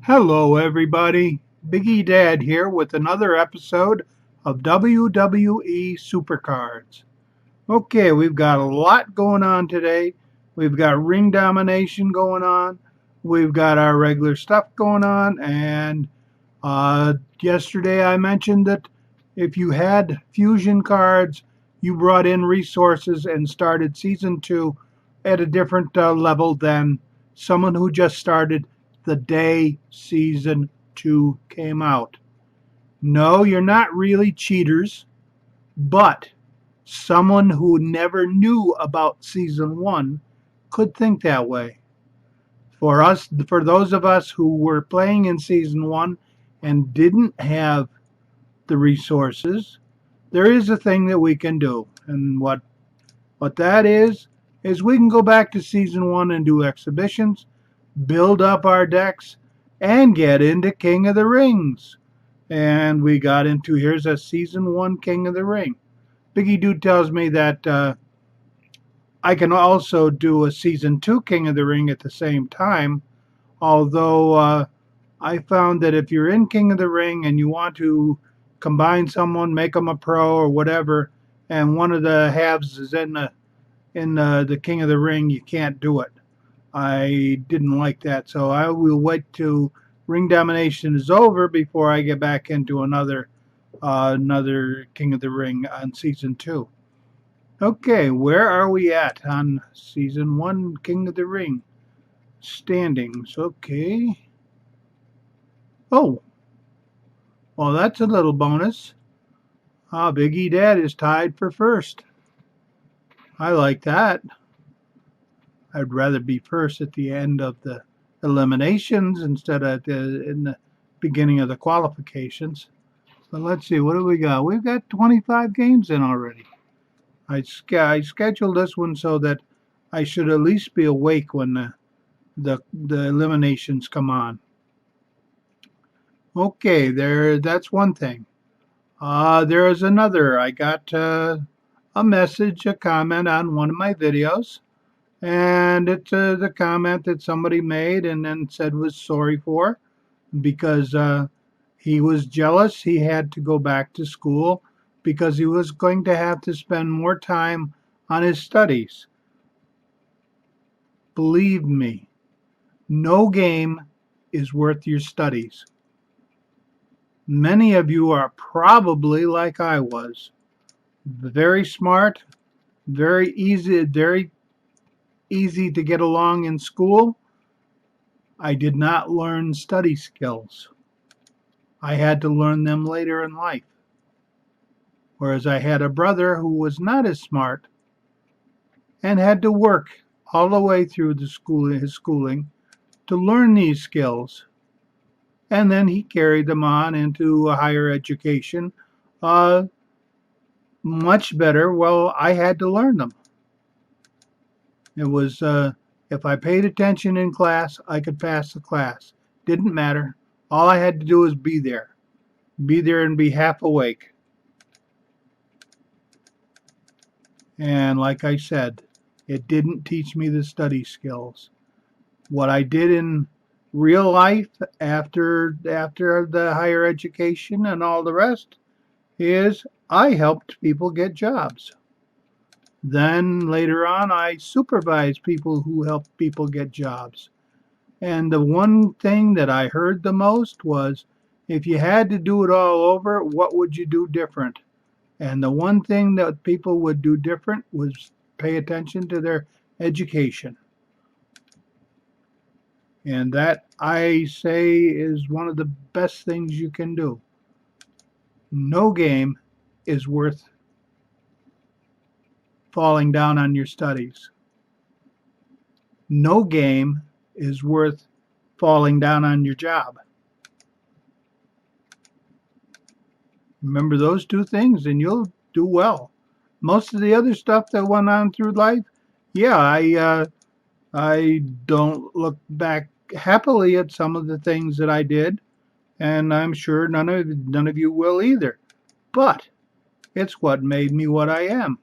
Hello, everybody. Biggie Dad here with another episode of WWE Supercards. Okay, we've got a lot going on today. We've got ring domination going on. We've got our regular stuff going on. And yesterday I mentioned that if you had fusion cards, you brought in resources and started season 2 at a different level than someone who just started the day season 2 came out. No, you're not really cheaters, but someone who never knew about season 1 could think that way. For those of us who were playing in season 1 and didn't have the resources, there is a thing that we can do. And what that is we can go back to season 1 and do exhibitions, build up our decks, and get into King of the Rings. And we got into, here's a season 1 King of the Ring. Biggie Dude tells me that I can also do a season 2 King of the Ring at the same time, although I found that if you're in King of the Ring and you want to combine someone, make them a pro or whatever, and one of the halves is in the King of the Ring, you can't do it. I didn't like that, so I will wait till Ring Domination is over before I get back into another King of the Ring on season 2. Okay, where are we at on season 1 King of the Ring? Standings, okay. Oh, well, that's a little bonus. Biggie Dad is tied for first. I like that. I'd rather be first at the end of the eliminations instead of in the beginning of the qualifications. But let's see, what do we got? We've got 25 games in already. I scheduled this one so that I should at least be awake when the eliminations come on. Okay, that's one thing. There is another. I got a message, a comment on one of my videos. And it's the comment that somebody made and then said was sorry for because he was jealous he had to go back to school because he was going to have to spend more time on his studies. Believe me, no game is worth your studies. Many of you are probably like I was. Very smart, very easy to get along in school. I did not learn study skills. I had to learn them later in life. Whereas I had a brother who was not as smart and had to work all the way through his schooling to learn these skills. And then he carried them on into higher education. Much better. Well, I had to learn them. It was, if I paid attention in class, I could pass the class. Didn't matter. All I had to do was be there. Be there and be half awake. And like I said, it didn't teach me the study skills. What I did in real life after the higher education and all the rest is I helped people get jobs. Then later on, I supervised people who helped people get jobs. And the one thing that I heard the most was, if you had to do it all over, what would you do different? And the one thing that people would do different was pay attention to their education. And that, I say, is one of the best things you can do. No game is worth falling down on your studies. No game is worth falling down on your job. Remember those two things and you'll do well. Most of the other stuff that went on through life, yeah, I don't look back happily at some of the things that I did, and I'm sure none of you will either. But it's what made me what I am.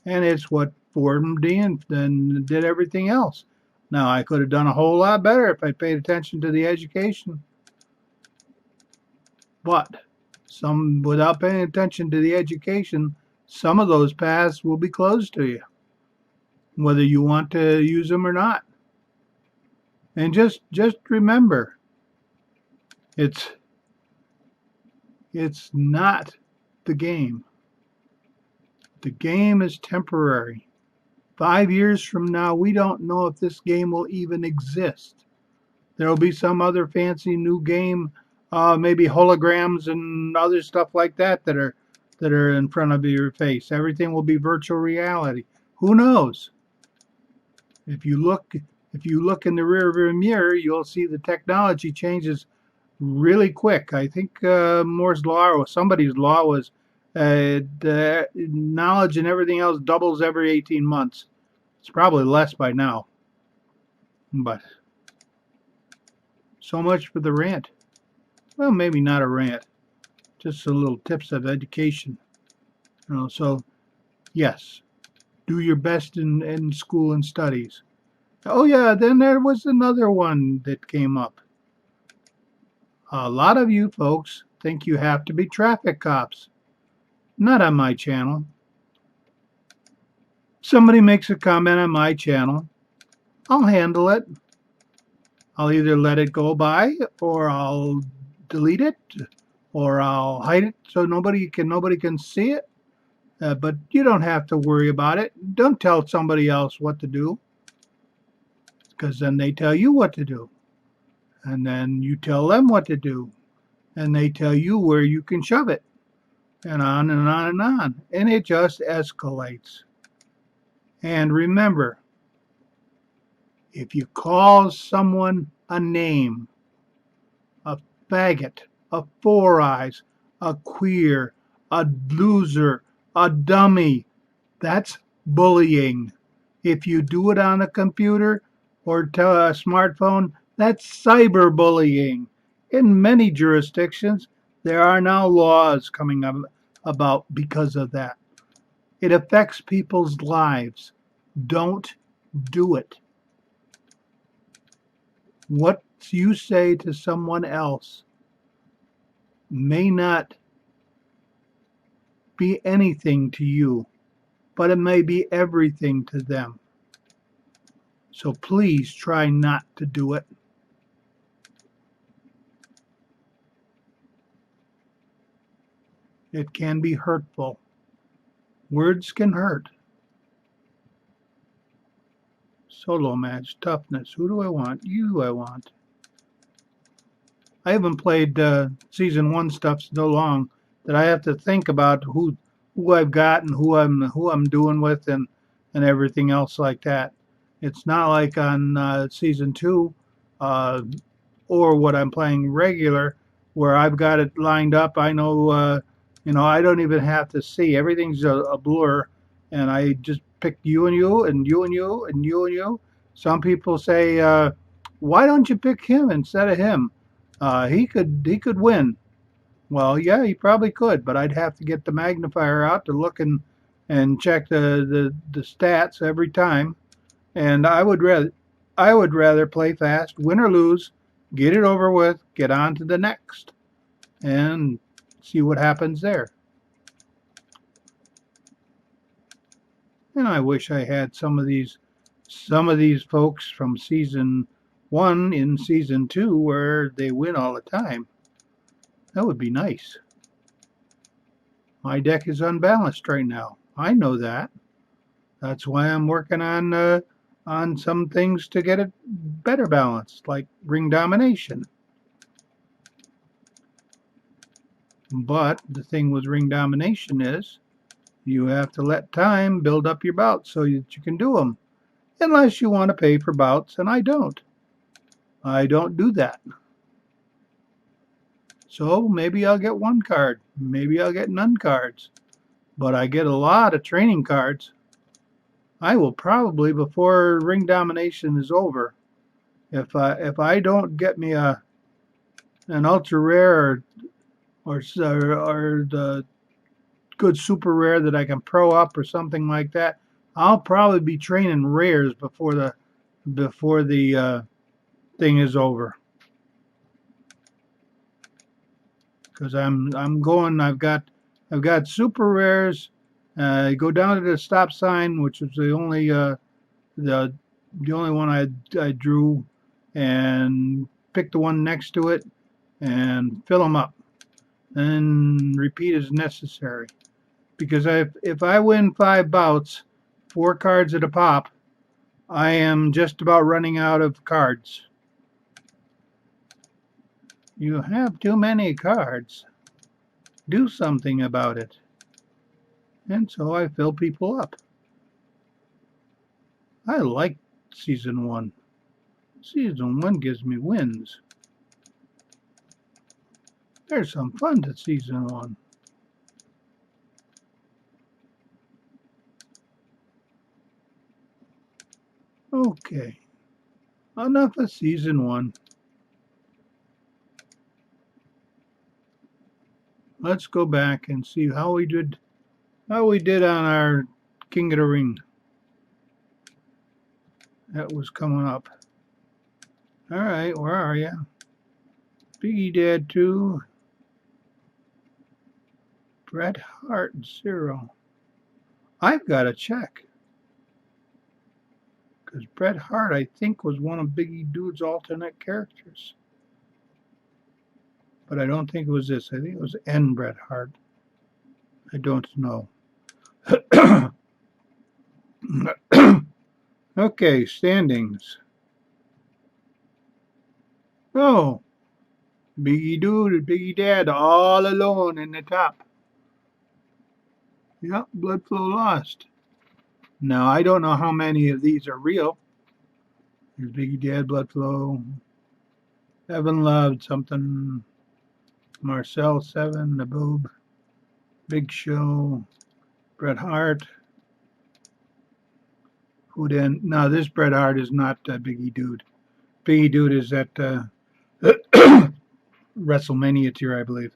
And it's what formed me and did everything else. Now, I could have done a whole lot better if I paid attention to the education, but without paying attention to the education, some of those paths will be closed to you, whether you want to use them or not. And just remember, it's not the game. The game is temporary. 5 years from now, we don't know if this game will even exist. There will be some other fancy new game, maybe holograms and other stuff like that are in front of your face. Everything will be virtual reality. Who knows? If you look in the rearview mirror, you'll see the technology changes really quick. I think Moore's law or somebody's law was the knowledge and everything else doubles every 18 months. It's probably less by now. But so much for the rant. Well, maybe not a rant, just some little tips of education. So yes, do your best in school and studies. Oh yeah, then there was another one that came up. A lot of you folks think you have to be traffic cops. Not on my channel. Somebody makes a comment on my channel, I'll handle it. I'll either let it go by, or I'll delete it, or I'll hide it so nobody can see it. But you don't have to worry about it. Don't tell somebody else what to do, because then they tell you what to do, and then you tell them what to do, and they tell you where you can shove it, and on and on and on, and it just escalates. And remember, if you call someone a name, a faggot, a four eyes, a queer, a loser, a dummy, that's bullying. If you do it on a computer or a smartphone, that's cyberbullying. In many jurisdictions, there are now laws coming up about because of that. It affects people's lives. Don't do it. What you say to someone else may not be anything to you, but it may be everything to them. So please try not to do it. It can be hurtful. Words can hurt. Solo match, toughness. Who do I want? You I want. I haven't played season 1 stuff so long that I have to think about who I've got and who I'm doing with and everything else like that. It's not like on season 2 or what I'm playing regular, where I've got it lined up. I know, I don't even have to see. Everything's a blur, and I just pick you and you and you and you and you and you. Some people say, why don't you pick him instead of him? He could win. Well, yeah, he probably could, but I'd have to get the magnifier out to look and check the stats every time. And I would rather play fast, win or lose, get it over with, get on to the next, and see what happens there. And I wish I had some of these folks from season 1 in season 2 where they win all the time. That would be nice. My deck is unbalanced right now. I know that. That's why I'm working on some things to get it better balanced, like ring domination. But the thing with ring domination is you have to let time build up your bouts so that you can do them. Unless you want to pay for bouts, and I don't. I don't do that. So maybe I'll get 1 card. Maybe I'll get none cards. But I get a lot of training cards. I will probably, before ring domination is over, if I don't get me an ultra rare or the good super rare that I can pro up or something like that, I'll probably be training rares before before the thing is over. Because I'm going. I've got super rares. Go down to the stop sign, which is the the only one I drew, and pick the one next to it and fill them up. And repeat as necessary. Because if I win 5 bouts, 4 cards at a pop, I am just about running out of cards. You have too many cards. Do something about it. And so I fill people up. I like Season 1. Season 1 gives me wins. There's some fun to Season 1. Okay. Enough of Season 1. Let's go back and see how we did on our King of the Ring. That was coming up. Alright, where are you? Biggie Dad 2. Bret Hart 0. I've got to check. Because Bret Hart, I think, was one of Biggie Dude's alternate characters. But I don't think it was this. I think it was N. Bret Hart. I don't know. Okay, standings. Oh, Biggie Dude and Biggie Dad all alone in the top. Yep, blood flow lost. Now, I don't know how many of these are real. Here's Biggie Dad, blood flow. Evan loved something. Marcel 7, the boob. Big Show. Bret Hart. Who then? No, this Bret Hart is not Biggie Dude. Biggie Dude is at WrestleMania tier, I believe.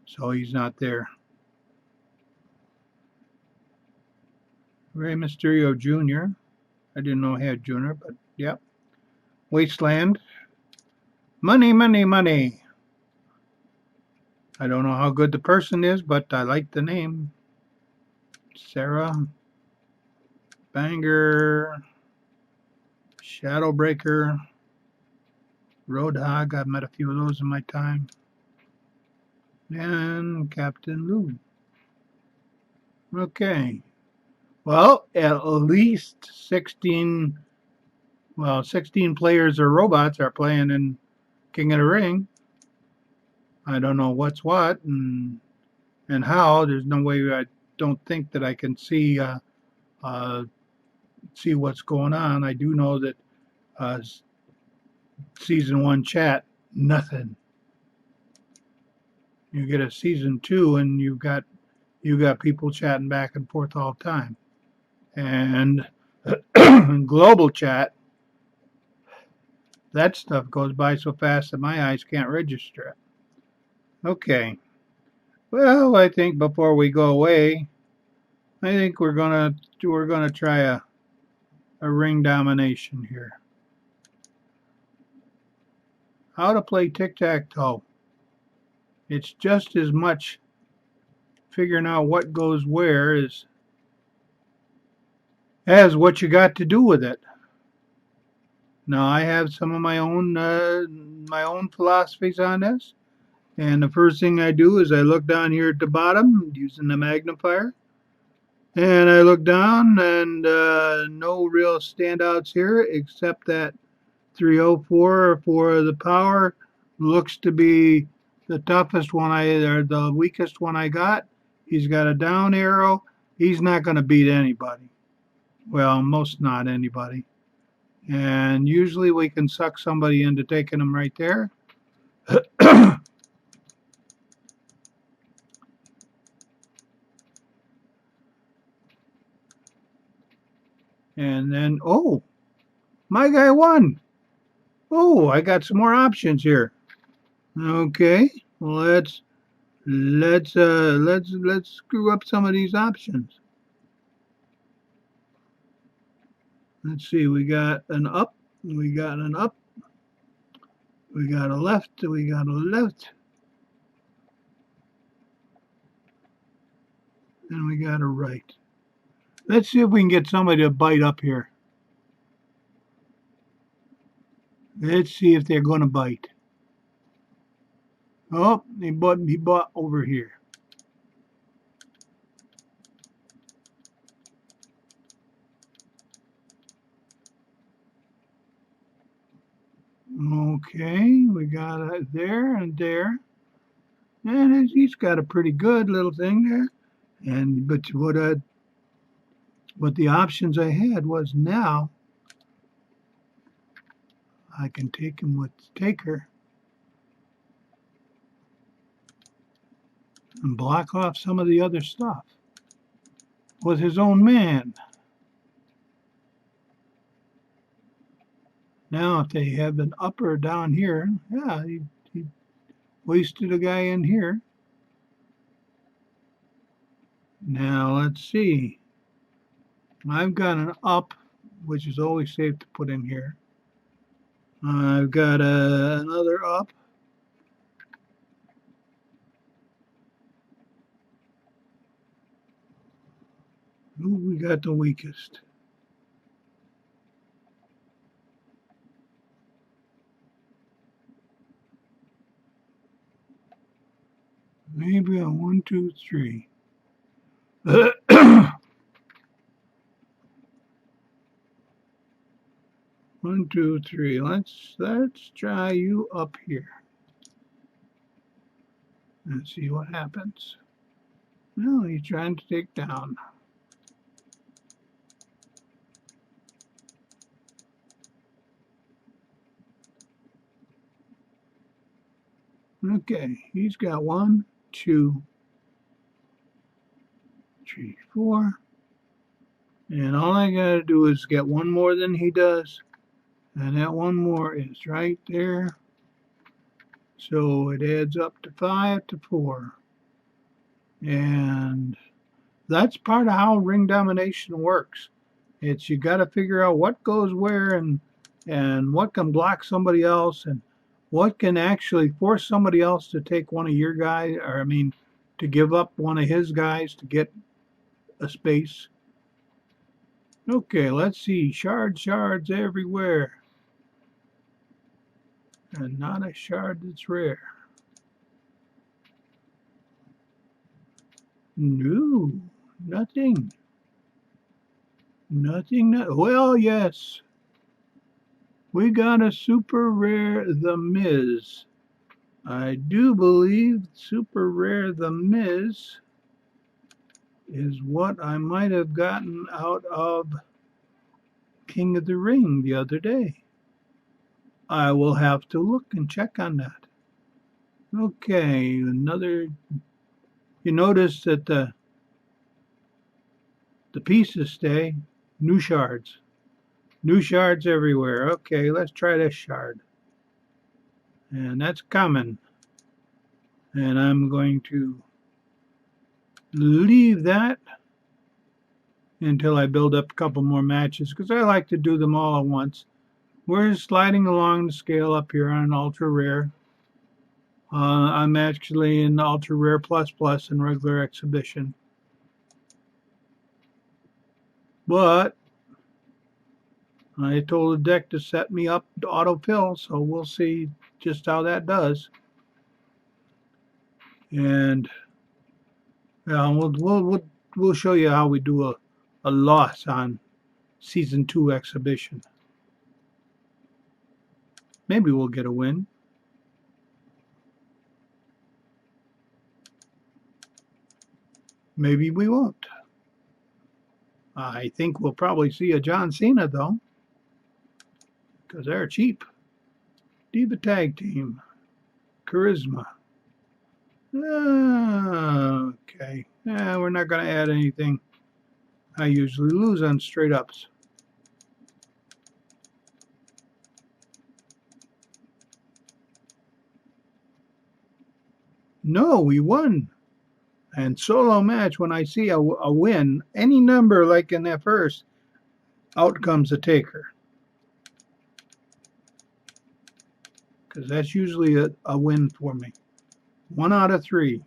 So he's not there. Rey Mysterio Jr. I didn't know he had Jr., but yep. Wasteland. Money, money, money. I don't know how good the person is, but I like the name. Sarah. Banger. Shadowbreaker. Roadhog. I've met a few of those in my time. And Captain Lou. Okay. Well, at least 16 players or robots are playing in King of the Ring. I don't know what's what and how. There's no way. I don't think that I can see what's going on. I do know that Season 1 chat, nothing. You get a Season 2 and you got people chatting back and forth all the time. And global chat, that stuff goes by so fast that my eyes can't register it. Okay. Well, I think before we go away, I think we're gonna try a ring domination here. How to play tic-tac-toe. It's just as much figuring out what goes where as what you got to do with it. Now I have some of my own philosophies on this, and the first thing I do is I look down here at the bottom using the magnifier, and I look down and no real standouts here except that 304 for the power looks to be the toughest one or the weakest one I got. He's got a down arrow. He's not going to beat anybody. Well, most not anybody. And usually we can suck somebody into taking them right there. And then, oh, my guy won. Oh, I got some more options here. Okay, let's screw up some of these options. Let's see, we got an up, we got an up, we got a left, we got a left, and we got a right. Let's see if we can get somebody to bite up here. Let's see if they're going to bite. Oh, he bought over here. Okay, we got it there and there. And he's got a pretty good little thing there. And but what the options I had was now I can take him with Taker and block off some of the other stuff with his own man. Now, if they have an upper down here, yeah, he wasted a guy in here. Now, let's see. I've got an up, which is always safe to put in here. I've got another up. Who we got the weakest? Maybe a 1, 2, 3. 1, 2, 3. Let's try you up here. Let's see what happens. No, he's trying to take down. Okay, he's got 1, 2, 3, 4. And all I gotta do is get one more than he does. And that one more is right there. So it adds up to 5 to 4. And that's part of how ring domination works. It's you got to figure out what goes where and what can block somebody else and what can actually force somebody else to take one of your guys, or I mean, to give up one of his guys to get a space. Okay, let's see. Shards everywhere. And not a shard that's rare. No, nothing. Nothing. Well, yes. We got a super rare The Miz. I do believe super rare The Miz is what I might have gotten out of King of the Ring the other day. I will have to look and check on that. Okay, another. You notice that the pieces stay. New shards. New shards everywhere. Okay, let's try this shard. And that's common. And I'm going to leave that until I build up a couple more matches because I like to do them all at once. We're sliding along the scale up here on ultra rare. I'm actually in ultra rare plus plus and regular exhibition. But I told the deck to set me up to autofill, so we'll see just how that does. And we'll show you how we do a loss on season 2 exhibition. Maybe we'll get a win. Maybe we won't. I think we'll probably see a John Cena though, because they're cheap. Diva Tag Team, Charisma. Okay, we're not going to add anything. I usually lose on straight ups. No, we won. And solo match, when I see a win, any number like in that first, Out comes the taker. Because that's usually a win for me. 1 out of 3.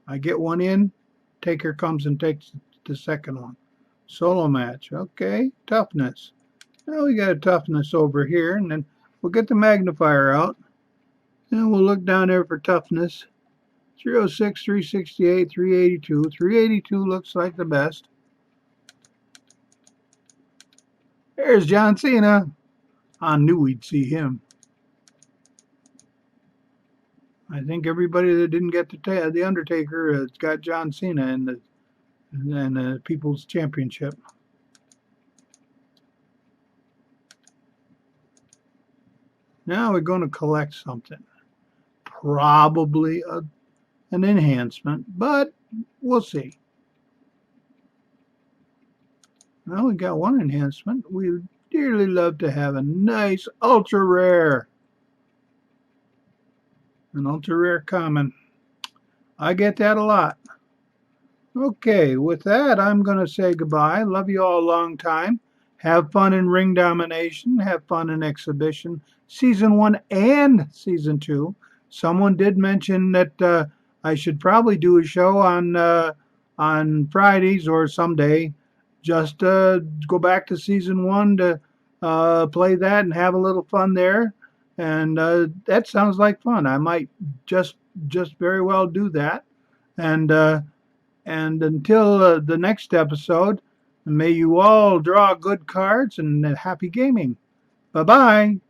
I get one in, taker comes and takes the second one. Solo match. Okay, toughness. Now we got a toughness over here, and then we'll get the magnifier out. And we'll look down there for toughness. 306, 368, 382. 382 looks like the best. There's John Cena. I knew we'd see him. I think everybody that didn't get the Undertaker has got John Cena in the People's Championship. Now we're going to collect something. Probably an enhancement, but we'll see. Well, we got one enhancement. We would dearly love to have a nice ultra rare. An ultra rare common. I get that a lot. Okay, with that, I'm going to say goodbye. Love you all a long time. Have fun in Ring Domination. Have fun in Exhibition. Season 1 and Season 2. Someone did mention that I should probably do a show on Fridays or someday. Just go back to Season 1 to play that and have a little fun there. And that sounds like fun. I might just very well do that. And until the next episode, may you all draw good cards and happy gaming. Bye-bye.